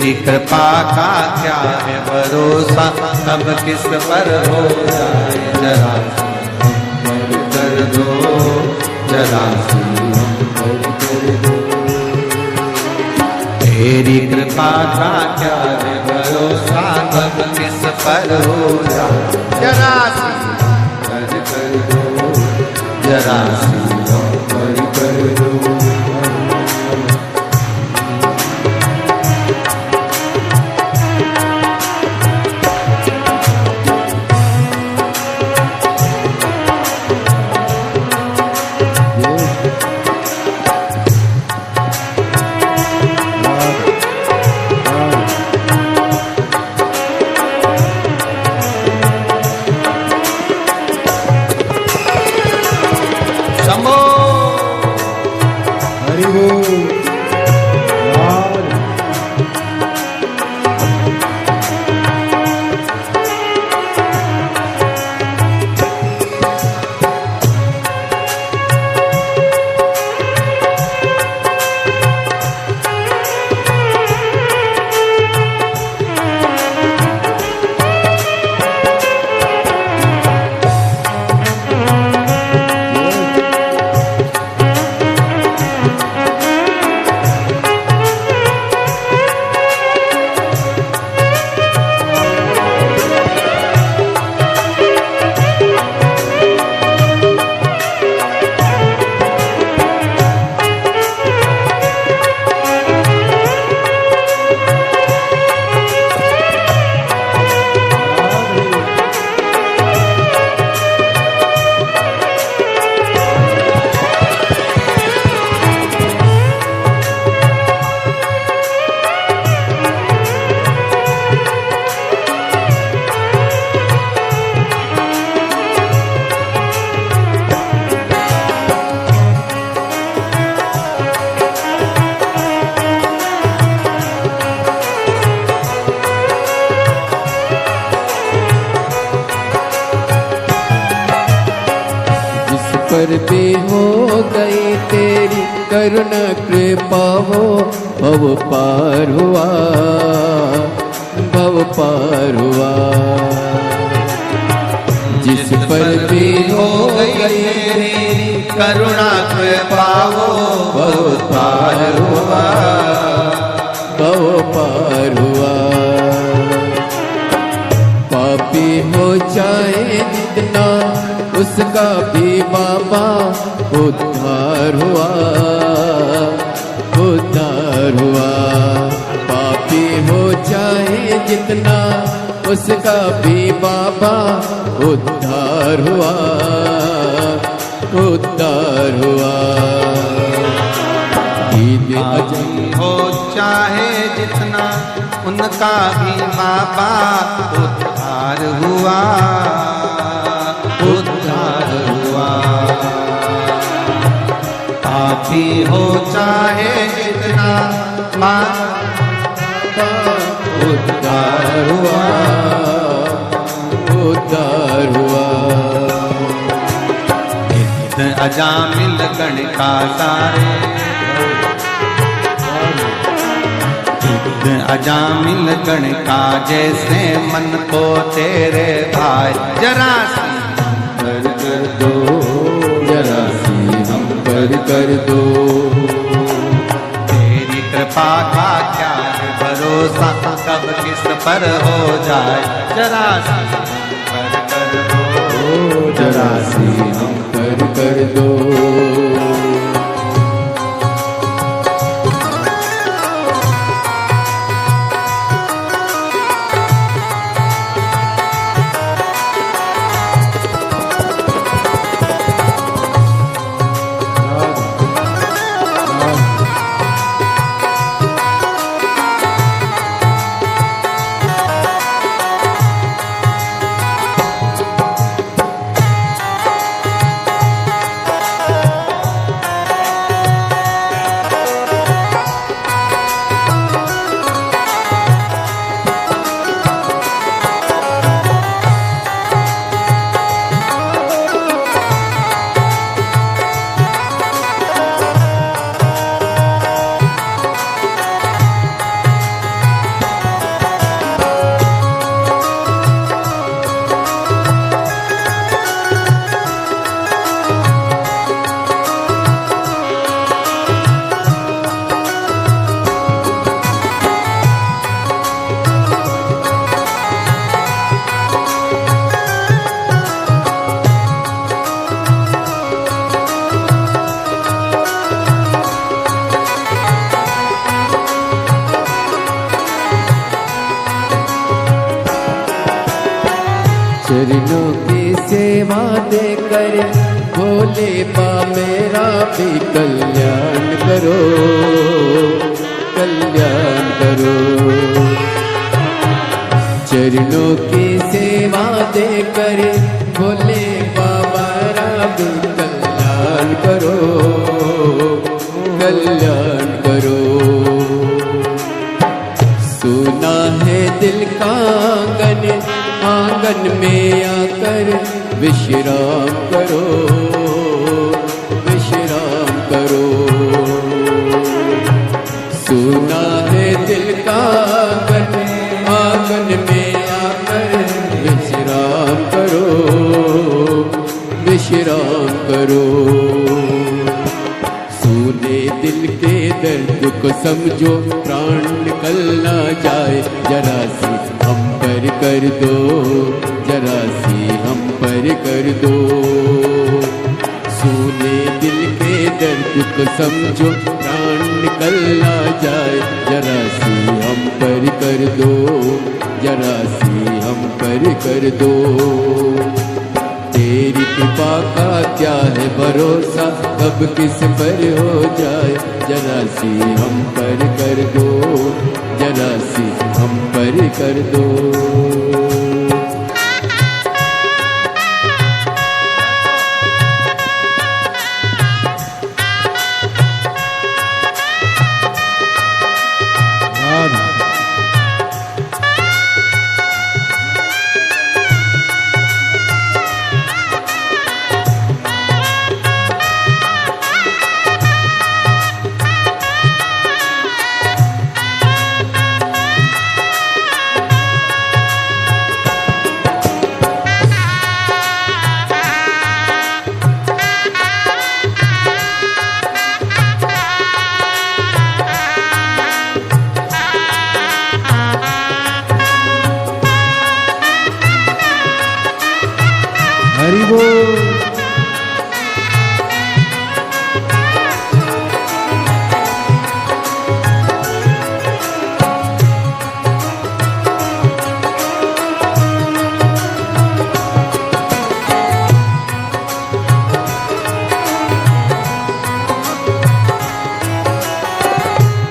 तेरी कृपा का क्या है भरोसा, कब किस पर हो जाए जरा कर दो, जरा कर दो। तेरी कृपा का क्या है भरोसा, कब किस पर हो जाए जरा कर दो, जरा कर दो। पर भी हो गई तेरी करुणा कृपा हो, भव पार हुआ, भव पार हुआ। जिस पर भी हो गई तेरी करुणा कृपा हो, भव पार हुआ, भव पार हुआ। पापी हो जाए जितना उसका भी बाबा उद्धार हुआ, उद्धार हुआ। पापी हो जाए जितना उसका भी बाबा उद्धार हुआ, उद्धार हुआ। पापी हो चाहे जितना उनका भी बाबा उद्धार हुआ, उद्धार हुआ। पापी हो चाहे जितना बाबा उद्धार हुआ, उद्धार हुआ। नित्य अजामिल गण का सारे, अजामिल गण का जैसे मन को तेरे भाई, जरा सी हम कर दो, जरा सी हम कर दो। तेरी कृपा का क्या है भरोसा, कब किस पर हो जाए जरा सी हम कर दो, जरा सी हम कर दो। चरणों की सेवा देकर भोले बा मेरा भी कल्याण करो, कल्याण करो। चरणों की सेवा देकर भोले बाबा भी कल्याण करो, कल्याण करो। सुना है दिल का आंगन, आंगन में आकर विश्राम करो, विश्राम करो। सुना है दिल का आंगन, आंगन में आकर विश्राम करो, विश्राम करो। सुने दिल के दर्द को समझो, प्राण निकल ना जाए, जरा सी हम पर कर दो, जरा सी हम पर कर दो। सुने दिल के दर्द को समझो, प्राण निकल ना जाए, जरा सी हम पर कर दो, जरा सी हम पर कर दो। तेरी कृपा का क्या है भरोसा, कब किस पर हो जाए, जरा सी हम पर कर दो, जरा सी हम पर कर दो। हरि बोल।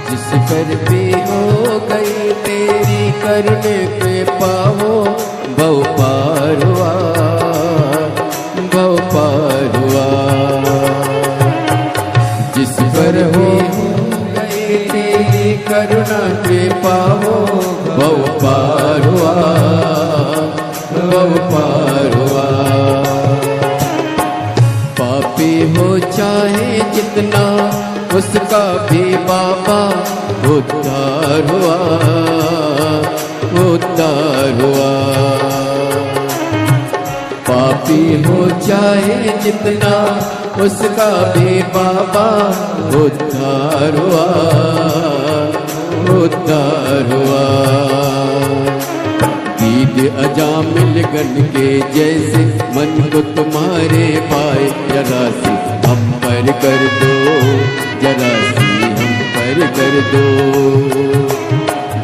जिस पर भी हो गई तेरी करने पे पाओ, बहु पार हुआ, बहु पार हुआ। जिस पर हो गई तेरी करुणा के पाओ, बहु पार हुआ, बहु पार हुआ। पापी हो चाहे जितना, उसका भी बाबा उद्धार हुआ, उद्धार हुआ। पापी हो चाहे जितना, उसका भी बाबा उद्धार हुआ, उद्धार हुआ। दीद अजामिल गण के जैसे मन को तुम्हारे पाए, जरा सी हम पर कर दो, जरा सी हम पर कर दो।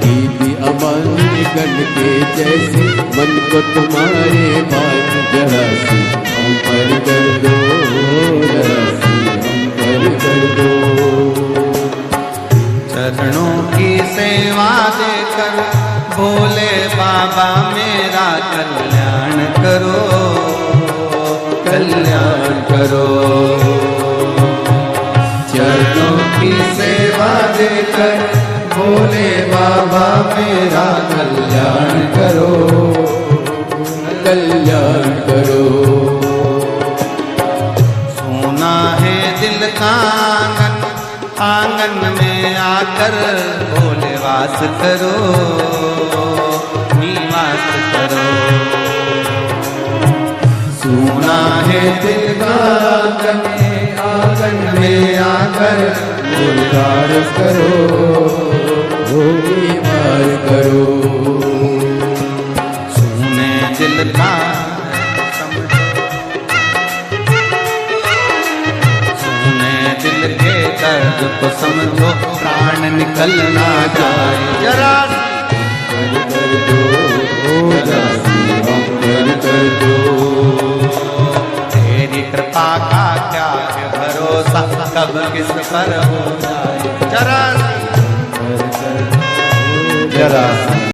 दीदी अमानी गण के जैसे मन को तुम्हारे पाए, जरा सी हम पर कर दो, जरा सी हम पर कर दो। चरणों की सेवा देकर भोले बाबा मेरा कल्याण करो, कल्याण करो। चरणों की सेवा देकर भोले बाबा मेरा कल्याण करो, कल्याण करो। सोना है दिल का आंगन, आंगन में आकर भोले वास करो, निवास करो। सोना है दिल का आंगन, आंगन में आकर भोले वास करो, निवास करो। सोने दिल का दिल के दर्द को समझो, प्राण निकल ना जाए, जरा कर दो, जरा सी हम कर कब किस पर हो जाए जरा सी, जरा सी